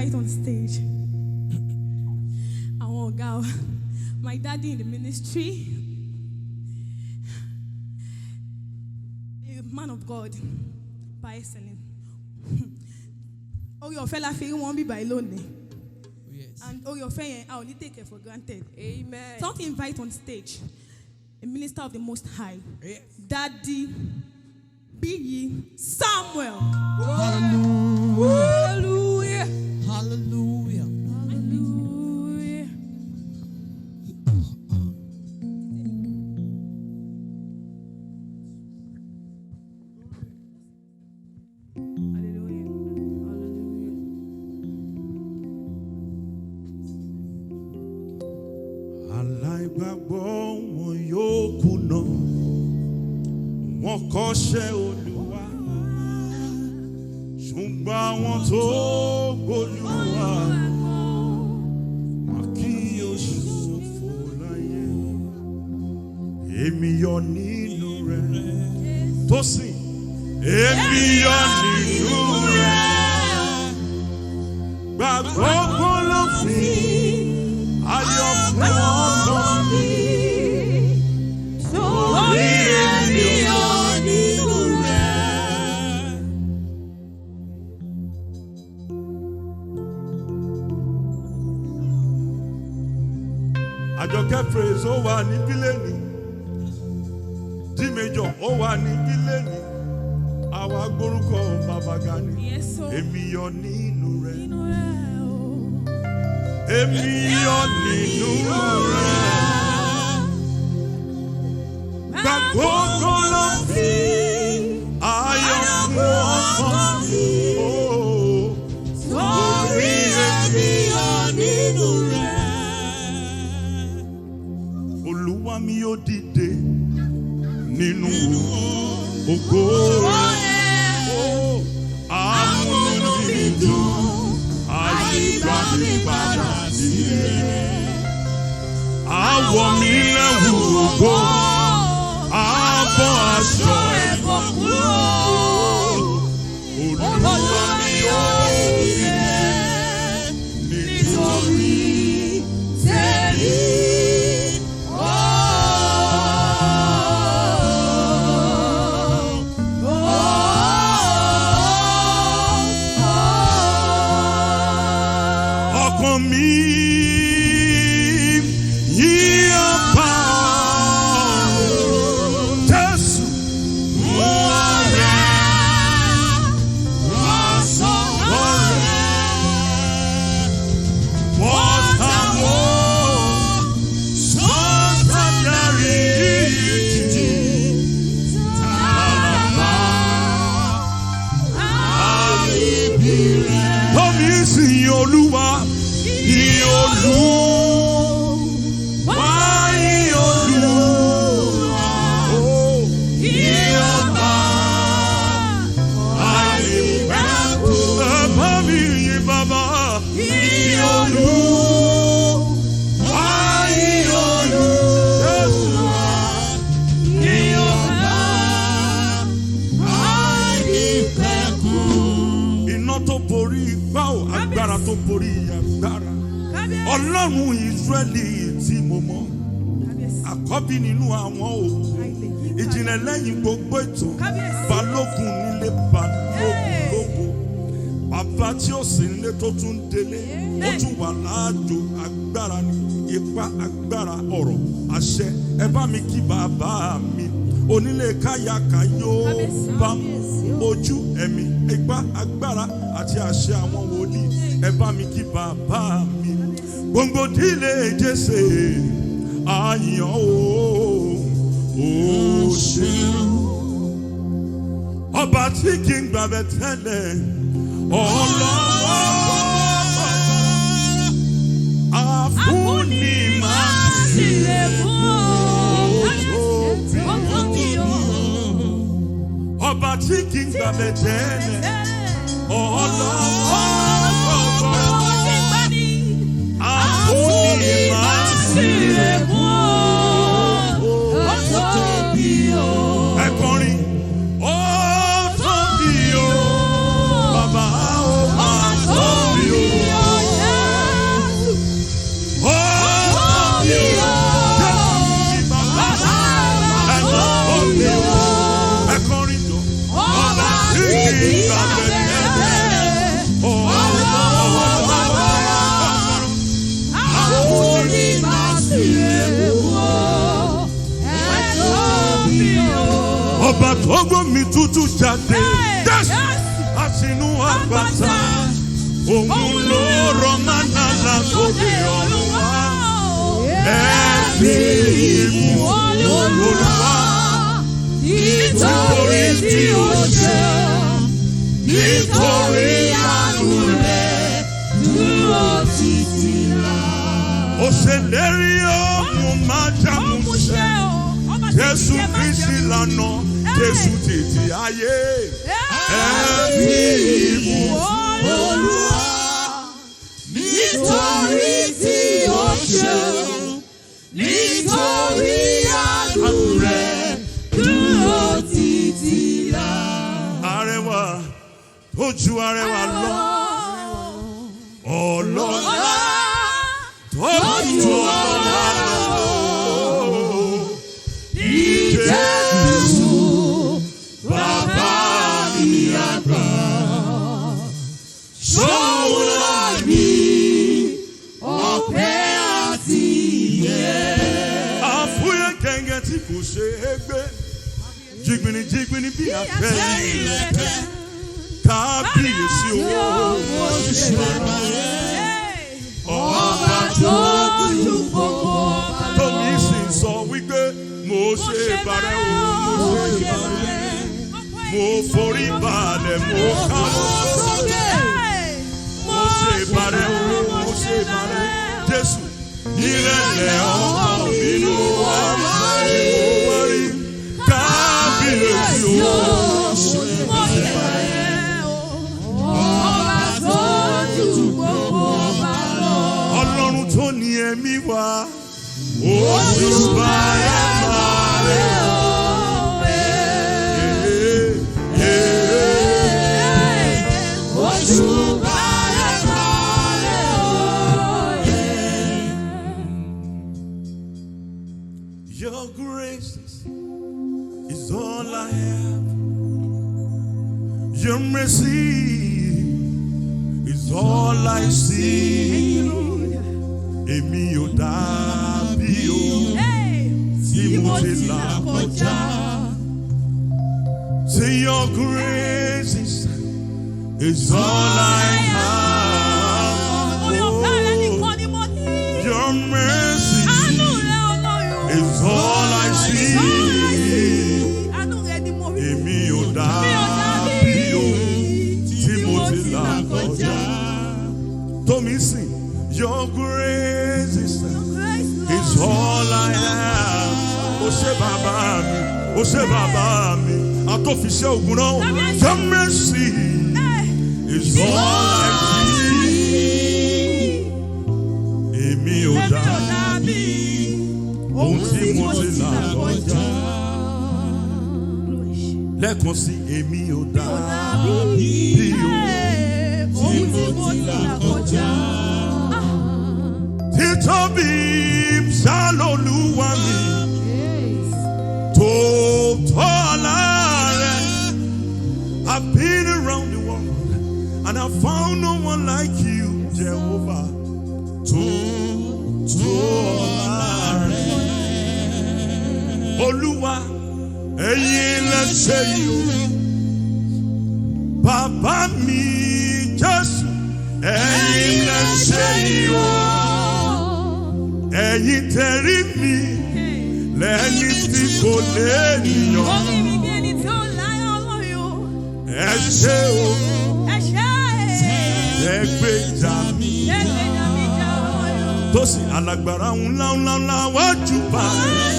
invite on stage our girl, my daddy in the ministry, a man of God, by excellence. Oh, your fella feeling won't be by lonely. Yes. And oh, your friend, I only take it for granted. Amen. Don't invite on stage a minister of the Most High, yes. Daddy Biyi Samuel. Hallelujah. Hallelujah. Hallelujah. Aláìgbàgbọ́ wọn yóò kùnà, wọn kọ́ṣẹ́ Olúwa, ṣùgbọ́n àwọn tó gbólúwa wọn kì yóò ṣòfò láyé. Èmi yọ̀ nínú rẹ̀ tó sìn, èmi yọ̀ nínú rẹ̀, gbàgbọ́ kó ló fi ayọ̀ fún ọmọ mi. Torí èmi yọ̀ nínú rẹ̀. Àjọkẹ́ praise ó wà ní bílẹ̀nì, D major ó wà ní bílẹ̀nì, àwa gbórúkọ bàbá Gani. Èmi yọ̀ nínú rẹ̀. Èmi yọ̀ nínú rẹ̀, gbàgbọ́ kó ló fi ayọ̀ fún ọkàn mi. Torí èmi yọ̀ nínú rẹ̀. Olúwa mi yóò dìde nínú ògo rẹ̀, àmúnú mi dùn, àyíká mi padà sí rẹ̀. Àwọ̀ mi lẹ́wù ògo, àbọ̀ aṣọ ẹ̀fọ́ kúrò. Olúwa mi yóò dìde nítorí tèmi. Ọkàn mi yíyọ bá Jésù ọ̀rẹ́ ọ̀sọ̀rọ̀ rẹ̀ wọ́tàwọ́ sọ́tàdárí ìjì tààlà àìbí rẹ̀. Tómi sì yin Olúwa. Yin Olúwa, yin Olúwa, yin Ọba àìnípẹ̀kun. Ẹ bá mi yin Bàbá. Yin Olúwa, yin Olúwa, yin Ọba àìnípẹ̀kun. Iná tó borí ipá o, agbára tó borí agbára. Ọlọ́run Ísírẹ́lì tí mo mọ̀, àkọ́bí nínú àwọn òkú, ìjìnlẹ̀ lẹ́yìn gbogbo ètò, balógun nílé balógun lóko, bàbá tí ó sì nílé tó tún délé, ó tún wà láàjò, agbára ní ipá, agbára ọ̀rọ̀, àṣẹ. Ẹ bá mi kí bàbá mi, onílé káyàkáyó bá mú ojú ẹ̀mí, ipá, agbára àti àṣẹ àwọn wòlíì. Ẹ bá mi kí bàbá mi. Gbogbo dílé Jésè àyàn ó ṣeun. Ọba tí kì í gbàgbé tẹ́lẹ̀, ọlọ́wọ́ àfúnni máa ṣílẹ̀ fún ọba tí kì í gbàgbé tẹ́lẹ̀, ọlọ́wọ́ àfúnni máa ṣílẹ̀ fún ẹ̀kọrin. Ó tóbi o, bàbá ó máa tóbi o. Ọba tó gbómi tútù jáde. Àsìnú àgbàtà. Òun ló rọ mánà látòkè ọ̀run wá. Ẹ̀mí ìmú Olúwa. Nítorí tí ó ṣe, nítorí àánú rẹ̀ dúró títí láé. Ó ṣèlérí òun máa jámúṣẹ. Jésù Kristi lànà, Jésù títí ayé. Ẹ̀mí ìmú Olúwa. Nítorí tí ó ṣe, nítorí àánú rẹ̀ dúró títí láé. Arẹwà tó ju arẹwà lọ. Ọlọ́lá tó ju ọlọ́lá lọ. Ní Jésù bàbá mi àgbà. Ṣọ́wọ́lá mi ọpẹ́ àti ìyẹ́. Àfúyẹ́ kẹ̀kẹ́ tí kò ṣe é gbé. Jigbini jigbini bí àtẹ̀yìnlẹ̀kẹ̀. Kábíyèsí owó ṣiṣẹ́ rẹ̀. Ọba tó kújú gbogbo ọba lọ. Tómi sì sọ wípé mo ṣe bàrẹ̀ o, mo ṣe bàrẹ̀. Mo forí balẹ̀, mo káwọ́ sókè. Mo ṣe bàrẹ̀ o, mo ṣe bàrẹ̀. Jésù ìrẹ̀lẹ̀ ọkàn mi ló wá rí. Kábíyèsí o, mo ṣe bàrẹ̀ o. Ọba tó ju gbogbo ọba lọ. Ọlọ́run tó ní ẹ̀mí wá. Oṣù bàrẹ̀ máa rẹ̀ o. Oṣù bàrẹ̀ máa rẹ̀ o. Your grace is all I have. Your mercy is all I see. Èmi ò dàbí o tí mo ti là kọjá. Say your grace is all I have. Oh, your mercy is all I see. Èmi ò dàbí o tí mo ti là kọjá. Tómi sìn, your grace is all I have. Ó ṣé bàbá mi, ó ṣé bàbá mi. Àtòfiṣẹ́ ògùn náà. Your mercy is all I see. Èmi ò dàbí ohun tí mo ti là kọjá. Lẹ́ẹ̀kan sí, èmi ò dàbí ohun tí mo ti là kọjá. Títóbi ṣàlọ́lúwa mi. Tòótọ́ rẹ̀. I've been around the world and I found no one like you, Jehovah. Tòótọ́ rẹ̀. Olúwa, ẹ̀yin lẹ ṣe yìí. Bàbá mi Jésù, ẹ̀yin lẹ ṣe yìí. Ẹ̀yin tẹ̀rí mi lẹ́ni tí kò lè nìyàn. Ẹ ṣé o, ẹ gbèjà mi. Tó sì alágbára ńlá ńlá ńlá wájú bá rẹ̀.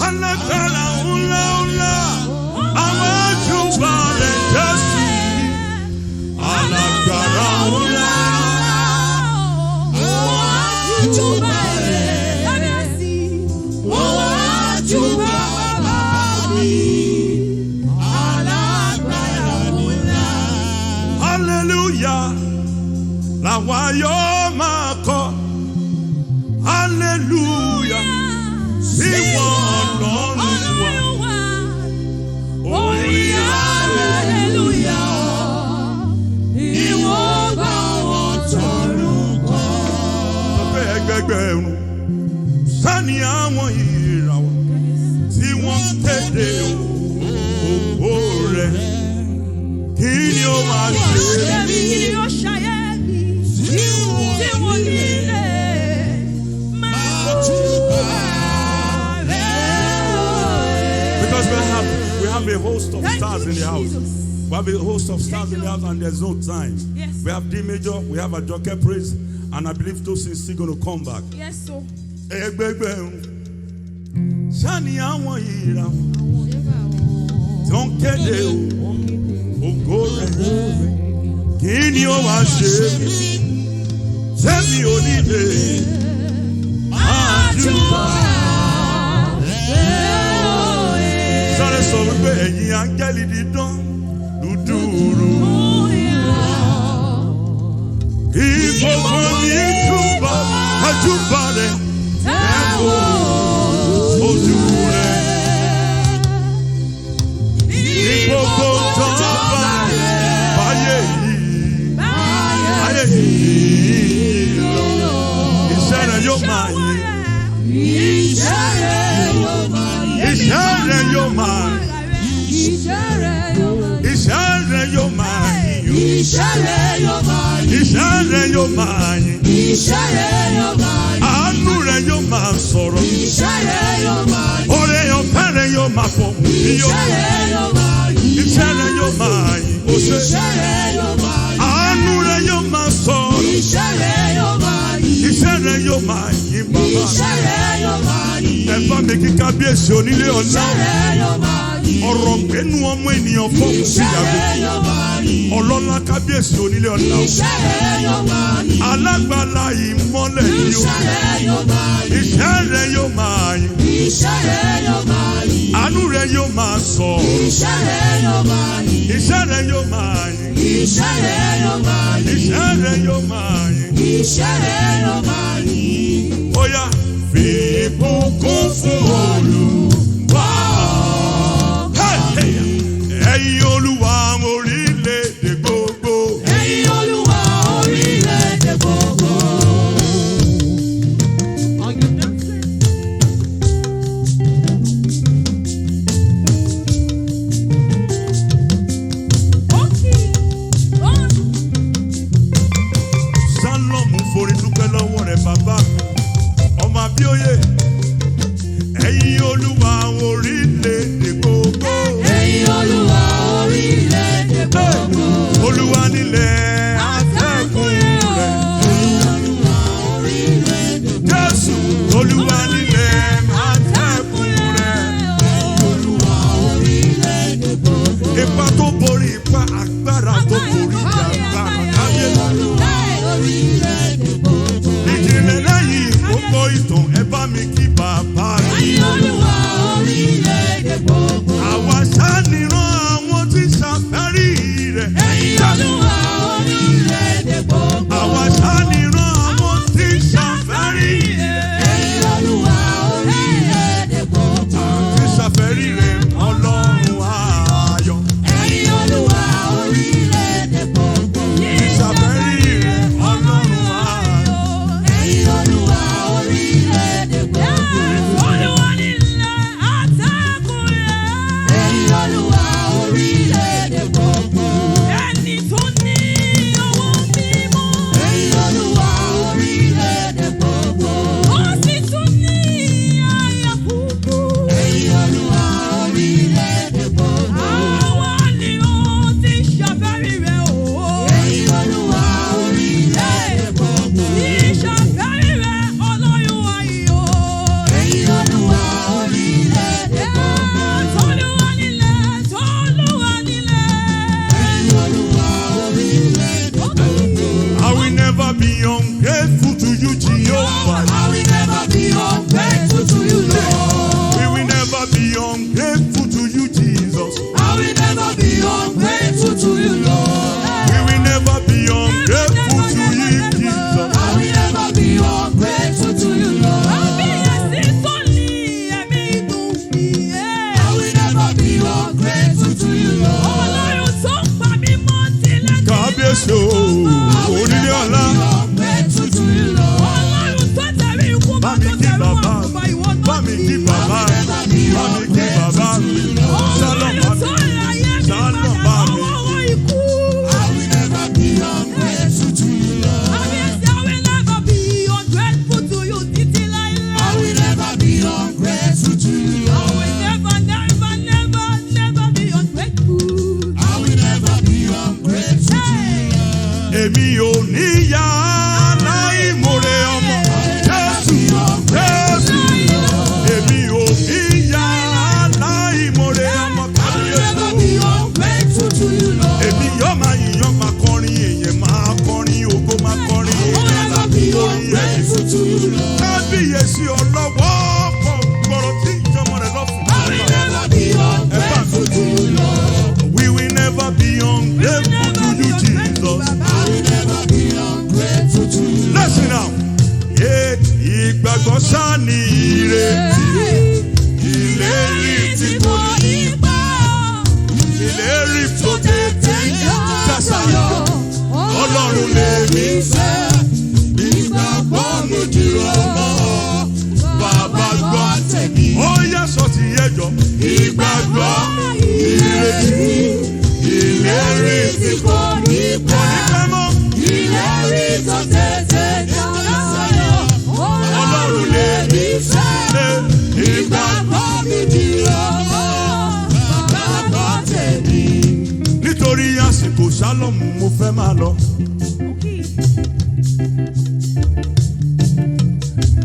Alágbára ńlá ńlá àwájú bá rẹ̀ Jésù. Alágbára ńlá àwájú bá rẹ̀. Àwájú bá bàbá mi. Alágbára ńlá. Hallelujah. Làwa yóò máa kọ. Hallelujah. Sí wọn Ọlọ́run wa. Orin hallelujah. Ìwọ bá wọn tọrùn kọ. Ọbẹ̀ ẹgbẹgbẹ̀rún. Sani àwọn ìràwọ̀ tí wọ́n kéde òwò rẹ̀. Kí ni ó máa ṣe mí? Kí ni ó ṣayé mi? Tí mo nílé máa túbà rẹ̀. Because we have a host of stars in the house. We have a host of stars in the house and there's no time. Yes. We have D major, we have a jockey praise, and I believe those things still going to come back. Yes, so. Shani àwọn ìràwọ̀ tó ń kéde ògo rẹ̀. Kí ni ó wá ṣe mí? Tẹ́mi ò ní lè máa júbà. Sáré sọ wípé ẹ̀yin áńgẹ́lì dídán dúdúrú. Ìgbòho ní júbà, àjúbà rẹ̀ ẹ̀wọ̀ ojú rẹ̀. Ìgbòho jọba báyé yìí lọ. Iṣẹ́ rẹ̀ yóò máa yìn. Iṣẹ́ rẹ̀ yóò máa yìn. Iṣẹ́ rẹ̀ yóò máa yìn. Iṣẹ́ rẹ̀ yóò máa yìn. Iṣẹ́ rẹ̀ yóò máa yìn. Àánú rẹ̀ yóò máa sọ̀rọ̀. Oore ọ̀fẹ́ rẹ̀ yóò máa fọ̀. Iṣẹ́ rẹ̀ yóò máa yìn. Àánú rẹ̀ yóò máa sọ̀rọ̀. Iṣẹ́ rẹ̀ yóò máa yìn bàbá. Ẹ bá mi kí kábíyèsí onílé ọ̀la. Ọ̀rọ̀ gbẹ́nu ọmọ ènìyàn fọ́ọ̀mù síyàwó. Ọlọ́lá kábíyèsí onílé ọ̀la. Alágbàlá ìmọ́lẹ̀ ni o. Iṣẹ́ rẹ̀ yóò máa yìn. Àánú rẹ̀ yóò máa sọ̀rọ̀. Iṣẹ́ rẹ̀ yóò máa yìn. Iṣẹ́ rẹ̀ yóò máa yìn. Ó yá fi ìbùkún fún Olúwa. Ẹ̀yin Olúwa orílẹ̀-èdè gbogbo. Ẹ̀yin Olúwa orílẹ̀-èdè gbogbo. Shalom forí dúpẹ́ lọ́wọ́ rẹ̀ bàbá ọmọ Abíóyè. Ẹ̀yin Olúwa orílẹ̀-èdè gbogbo. Ẹ̀yin Olúwa orílẹ̀-èdè gbogbo. Olúwa nílẹ̀ àtẹ̀kùn rẹ̀. Ẹ̀yin Olúwa orílẹ̀-èdè gbogbo. Jésù Olúwa nílẹ̀ àtẹ̀kùn rẹ̀. Ẹ̀yin Olúwa orílẹ̀-èdè gbogbo. Ipa tó borí ipa, agbára tó borí agbára. Káyé Olúwa orílẹ̀-èdè gbogbo. ìjìnlẹ̀ lẹ́yìn gbogbo ìtàn ẹ bá mi kí bàbá rẹ̀. Ẹ̀yin Olúwa orílẹ̀-èdè gbogbo. Àwa ṣáà nìran àwọn tí ṣàfẹ́rí rẹ̀. Ẹ̀yin Olúwa orílẹ̀-èdè gbogbo. Àwa ṣáà nìran àwọn tí ṣàfẹ́rí rẹ̀. Ẹ̀yin Olúwa orílẹ̀-èdè gbogbo. Tí ṣàfẹ́rí rẹ̀ Ọlọ́run ayọ̀. Ẹ̀yin Olúwa orílẹ̀-èdè gbogbo. Tí ṣàfẹ́rí rẹ̀ Ọlọ́run ayọ̀. Ẹ̀yin Olúwa orílẹ̀-èdè gbogbo. Olúwa nílẹ̀ àtẹ̀kùn rẹ̀. Ẹ̀yin Olúwa orílẹ̀-èdè gbogbo. Ẹni tó ní ọwọ́ mímọ́. Ẹ̀yin Olúwa orílẹ̀-èdè gbogbo. Ó sì tún ní àyà kúkú. Ẹ̀yin Olúwa orílẹ̀-èdè gbogbo. Àwa ni ó ti ṣàfẹ́rí rẹ̀ o. Ẹ̀yin Olúwa orílẹ̀-èdè gbogbo. Ìṣàfẹ́rí rẹ̀ Ọlọ́run ayọ̀. Ẹ̀yin Olúwa orílẹ̀-èdè gbogbo. Tolúwa nílẹ̀, Tolúwa nílẹ̀. Ẹ̀yin Olúwa orílẹ̀-èdè gbogbo. I will never be ungrateful to you, Jehovah. I will never be ungrateful to you, Lord. We will never be ungrateful to you, Jesus. I will never be ungrateful to you, Lord. We will never be ungrateful to you, Jesus. I will never be ungrateful to you, Lord. Kábíyèsí tó ní ẹ̀mí dùn mí. I will never be ungrateful to you, Lord. Ọlọ́run tó ń pa mí mọ́ tilẹ̀. Kábíyèsí o, onílé ọlá. Ungrateful to you, Lord. Ọlọ́run tó tẹ̀rí ikú bá Bá mi tó kí tẹ̀rí bàbá, wọn bá ìwọ náà bá mi kí ní. bàbá, bá mi kí bàbá. èmi ò ní yá láìmoore ọmọ. Jésù, Jésù, èmi ò ní yá láìmoore ọmọ. Èmi yóò máa yìnyín máa kọrin èèyàn máa kọrin ògo máa kọrin èèyàn orin ẹ̀yìn. Kábíyèsí ọlọ́wọ́ pọ̀ gbọ́rọ̀ tí ìjọba rẹ̀ lọ́fù. We will never be ungrateful to you, Jesus. Listen now. Ìgbàgbọ́ ṣáà ní ìrètí. Ìlérí tí kò ní pa. Ìlérí tó tètè jásàyọ̀. Ọlọ́run lè mí fẹ́. Ìgbàgbọ́ mi dìrọ̀ mọ́. Bàbá gbọ́ tèmi. Ó yẹ sọ ti yẹjọ. Ìgbàgbọ́ ìrètí. Ìlérí tí kò ní pa. Ìlérí tó tètè jásàyọ̀. Ọlọ́run lè mí fẹ́. Ìgbàgbọ́ mi dìrọ̀ mọ́. Bàbá gbọ́ tèmi. Nítorí àsìkò ṣálọ̀mù mo fẹ́ máa lọ.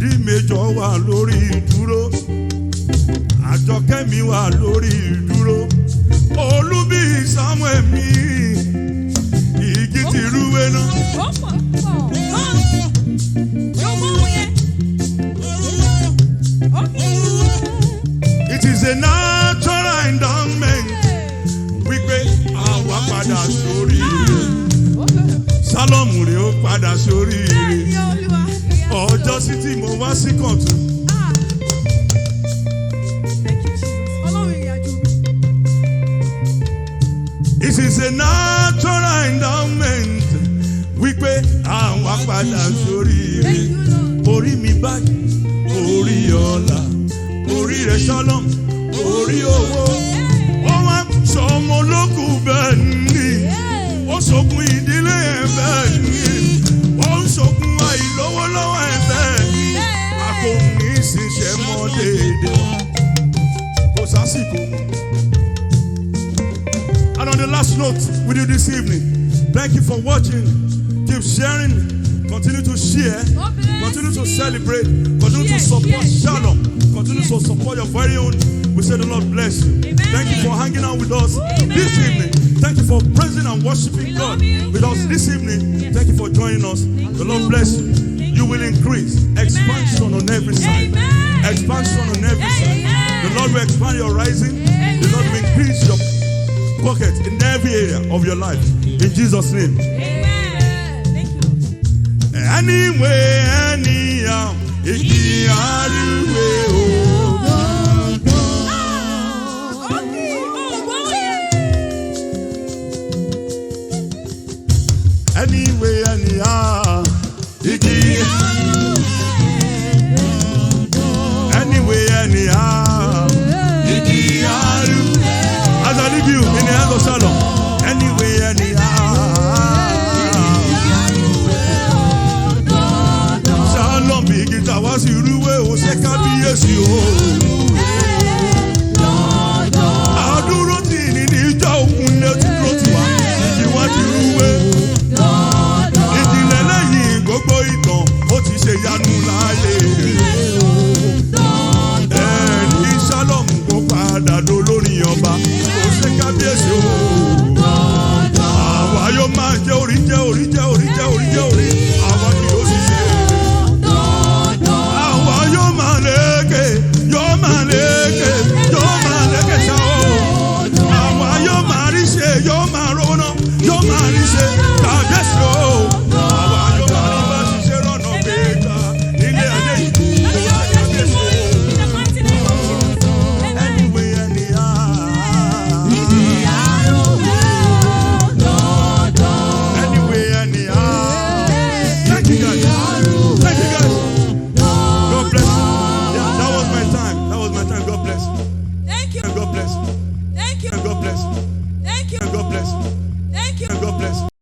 Dí méjọ wà lórí ìdúró. Àjọkẹ́ mi wà lórí ìdúró. Olúbíyì Samuel mi. Igi ti rúwé náà. It is a natural endowment. Wípé àwa padà sórí ire. Sálọ̀mù rẹ̀ ó padà sórí ire. Ọjọ́ sí tí mo wá sí kọ̀tún. It is a natural endowment. Wípé àwa padà sórí ire. Orí mi báyìí, orí ọlá. Orí rẹ̀ Shalom, orí owó. Ó wá sọ ọmọ olókùn bẹ́ẹ̀ ni. Ó sọkún ìdílé ẹ̀ bẹ́ẹ̀ ni. Ó ń sọkún àìlówólọ́wọ́ ẹ̀ bẹ́ẹ̀ ni. A kò ní ṣiṣẹ́ mọ́ déédé. Kò sásìkò mọ́. And on the last note with you this evening, thank you for watching. Keep sharing. Continue to share. Continue to celebrate. Continue to support Shalom. Continue to support your very own. We say the Lord bless you. Amen. Thank you for hanging out with us this evening. Thank you for praising and worshiping God with us this evening. Thank you for joining us. The Lord bless you. You will increase. Expansion on every side. Expansion on every side. The Lord will expand your rising. The Lord will increase your pocket in every area of your life. In Jesus' name. Anyway, anyhow, anyway, anyhow, anyway, anyhow, as I leave you in the hands of Shalom, anyway, anyhow. Ìgìtà wá sí irúwé o ṣe kábíyèsí o. Àdúró tì ní ìjọ òkun lé dúró tì wá ìwájú irúwé. Ìjìnlẹ̀ lẹ́yìn gbogbo ìtàn ó ti ṣe yanu láàyè. Ẹ̀rí Shalom kó padà dolórí ọba o ṣe kábíyèsí o. Àwa yóò máa jẹ́ orí jẹ́ orí jẹ́ orí jẹ́ orí jẹ́ orí. Àwa kì yóò sì ṣe. Yóò máa rówó náà, yóò máa rí ṣe tàbí ẹ̀sìn o. Àwa yóò máa rí bá ṣiṣẹ́ rọ̀nà gbégbá nílé ayé yìí. Anyway, anyhow. Anyway, anyhow. Thank you guys. Thank you guys. God bless you. Yeah, that was my time. That was my time. God bless. Thank you. God bless. Thank you. God bless. Thank you. God bless. Thank you. God bless.